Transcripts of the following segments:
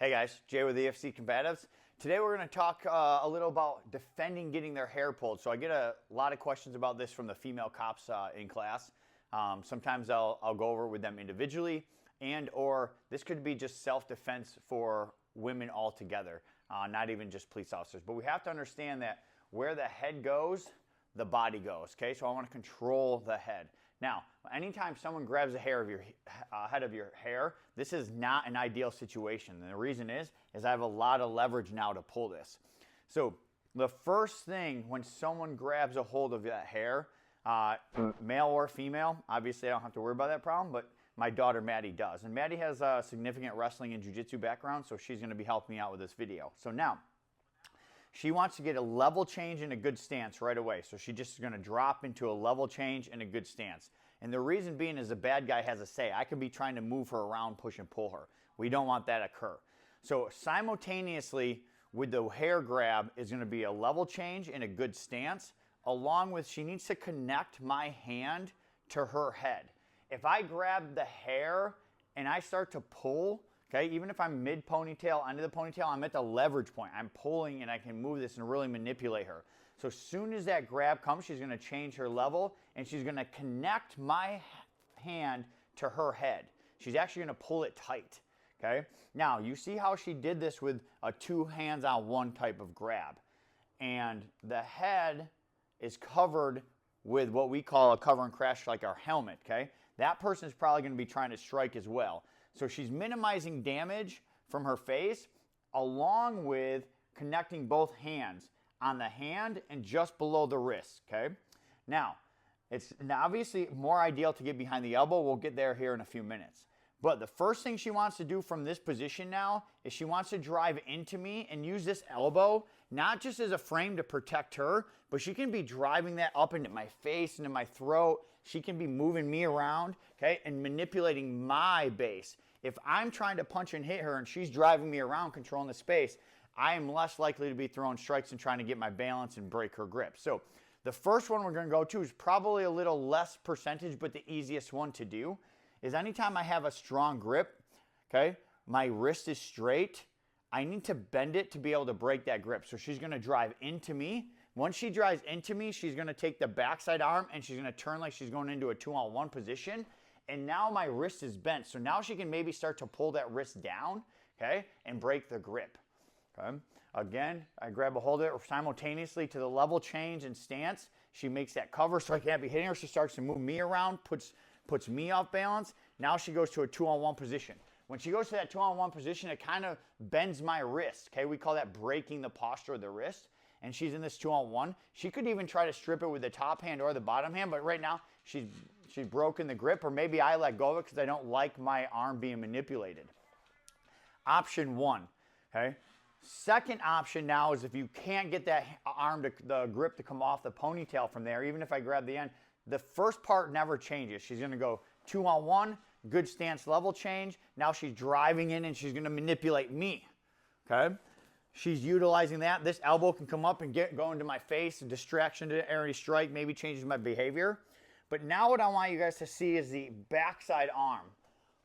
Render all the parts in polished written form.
Hey guys, Jay with EFC Combatives. Today we're going to talk a little about defending getting their hair pulled. So I get a lot of questions about this from the female cops in class. Sometimes I'll go over with them individually, and or this could be just self-defense for women altogether, not even just police officers. But we have to understand that where the head goes, the body goes. Okay, so I want to control the head. Now, anytime someone grabs a hair of your head of your hair, this is not an ideal situation. And the reason is I have a lot of leverage now to pull this. So the first thing when someone grabs a hold of that hair, male or female, obviously I don't have to worry about that problem, but my daughter Maddie does. And Maddie has a significant wrestling and jiu-jitsu background, so she's going to be helping me out with this video. So now, she wants to get a level change and a good stance right away. So she just is going to drop into a level change and a good stance. And the reason being is the bad guy has a say. I could be trying to move her around, push and pull her. We don't want that to occur. So simultaneously with the hair grab is going to be a level change and a good stance, along with she needs to connect my hand to her head. If I grab the hair and I start to pull, okay, even if I'm mid ponytail, under the ponytail, I'm at the leverage point. I'm pulling and I can move this and really manipulate her. So as soon as that grab comes, she's going to change her level and she's going to connect my hand to her head. She's actually going to pull it tight. Okay. Now you see how she did this with a two hands on one type of grab, and the head is covered with what we call a cover and crash, like our helmet. Okay. That person is probably going to be trying to strike as well. So she's minimizing damage from her face, along with connecting both hands on the hand and just below the wrist, okay? Now, it's obviously more ideal to get behind the elbow. We'll get there here in a few minutes. But the first thing she wants to do from this position now is she wants to drive into me and use this elbow, not just as a frame to protect her, but she can be driving that up into my face, into my throat. She can be moving me around, okay, and manipulating my base. If I'm trying to punch and hit her and she's driving me around, controlling the space, I am less likely to be throwing strikes and trying to get my balance and break her grip. So the first one we're going to go to is probably a little less percentage, but the easiest one to do is anytime I have a strong grip, okay, my wrist is straight, I need to bend it to be able to break that grip. So she's going to drive into me. Once she drives into me, she's going to take the backside arm and she's going to turn like she's going into a 2-on-1 position. And now my wrist is bent. So now she can maybe start to pull that wrist down, okay, and break the grip. Okay. Again, I grab a hold of it simultaneously to the level change and stance. She makes that cover so I can't be hitting her. She starts to move me around, puts me off balance. Now she goes to a 2-on-1 position. When she goes to that 2-on-1 position, it kind of bends my wrist. Okay, we call that breaking the posture of the wrist. And she's in this 2-on-1. She could even try to strip it with the top hand or the bottom hand, but right now she's broken the grip, or maybe I let go of it because I don't like my arm being manipulated. Option one, okay? Second option now is if you can't get that arm, the grip to come off the ponytail from there, even if I grab the end, the first part never changes. She's going to go 2-on-1, good stance, level change. Now she's driving in and she's going to manipulate me, okay? She's utilizing that. This elbow can come up and go into my face, a distraction to area strike, maybe changes my behavior. But now what I want you guys to see is the backside arm.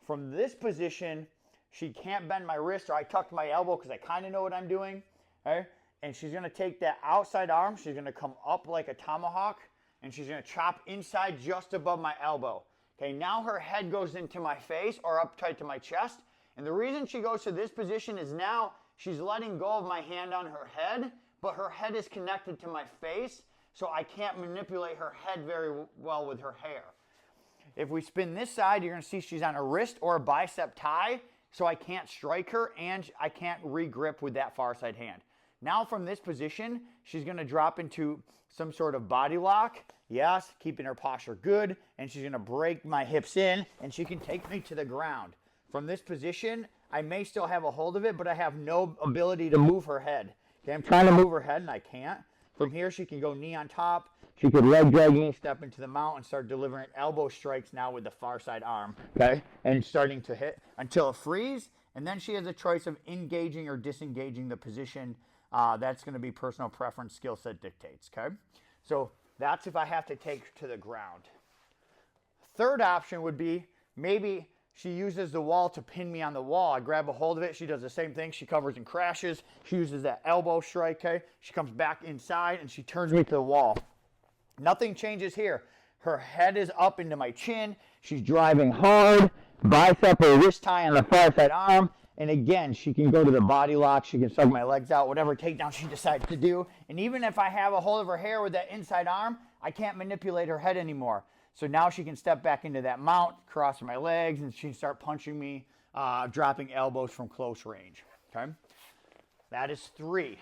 From this position, she can't bend my wrist, or I tucked my elbow because I kind of know what I'm doing. Okay? And she's going to take that outside arm, she's going to come up like a tomahawk, and she's going to chop inside just above my elbow. Okay, now her head goes into my face or up tight to my chest. And the reason she goes to this position is now she's letting go of my hand on her head, but her head is connected to my face, so I can't manipulate her head very well with her hair. If we spin this side, you're going to see she's on a wrist or a bicep tie, so I can't strike her and I can't re-grip with that far side hand. Now from this position, she's going to drop into some sort of body lock. Yes, keeping her posture good, and she's going to break my hips in, and she can take me to the ground. From this position, I may still have a hold of it, but I have no ability to move her head. Okay, I'm trying to move her head, and I can't. From here, she can go knee on top. She could leg drag me, step into the mount, and start delivering elbow strikes now with the far side arm. Okay, and starting to hit until it frees, and then she has a choice of engaging or disengaging the position. That's going to be personal preference, skill set dictates. Okay, so that's if I have to take to the ground. Third option would be maybe she uses the wall to pin me on the wall. I grab a hold of it. She does the same thing. She covers and crashes. She uses that elbow strike, okay? She comes back inside and she turns me to the wall. Nothing changes here. Her head is up into my chin. She's driving hard. Bicep or wrist tie on the far side arm. And again, she can go to the body lock. She can suck my legs out, whatever takedown she decides to do. And even if I have a hold of her hair with that inside arm, I can't manipulate her head anymore. So now she can step back into that mount, cross my legs, and she can start punching me, dropping elbows from close range. Okay, that is 3.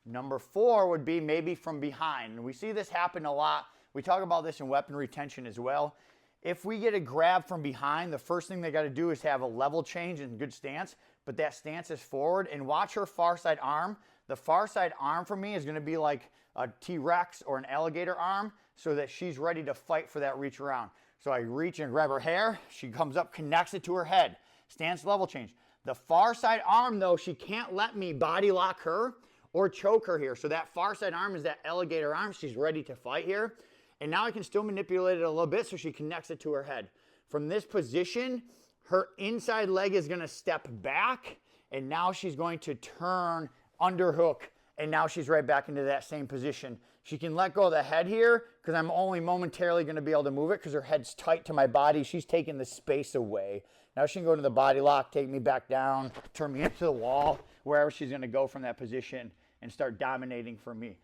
Number 4 would be maybe from behind. And we see this happen a lot. We talk about this in weapon retention as well. If we get a grab from behind, the first thing they got to do is have a level change and good stance, but that stance is forward. And watch her far side arm. The far side arm for me is going to be like a T-Rex or an alligator arm, so that she's ready to fight for that reach around. So I reach and grab her hair. She comes up, connects it to her head. Stance level change. The far side arm, though, she can't let me body lock her or choke her here. So that far side arm is that alligator arm. She's ready to fight here. And now I can still manipulate it a little bit so she connects it to her head. From this position, her inside leg is going to step back, and now she's going to turn underhook, and now she's right back into that same position. She can let go of the head here because I'm only momentarily going to be able to move it because her head's tight to my body. She's taking the space away. Now she can go to the body lock, take me back down, turn me into the wall, wherever she's going to go from that position and start dominating for me.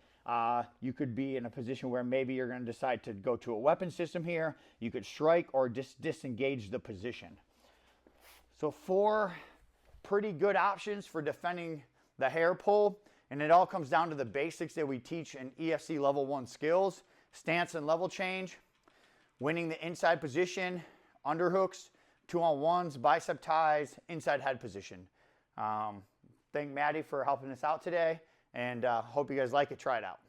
You could be in a position where maybe you're going to decide to go to a weapon system here. You could strike or just disengage the position. So 4 pretty good options for defending the hair pull. And it all comes down to the basics that we teach in EFC level 1 skills: stance and level change, winning the inside position, underhooks, 2-on-1s, bicep ties, inside head position. Thank Maddie for helping us out today, and hope you guys like it. Try it out.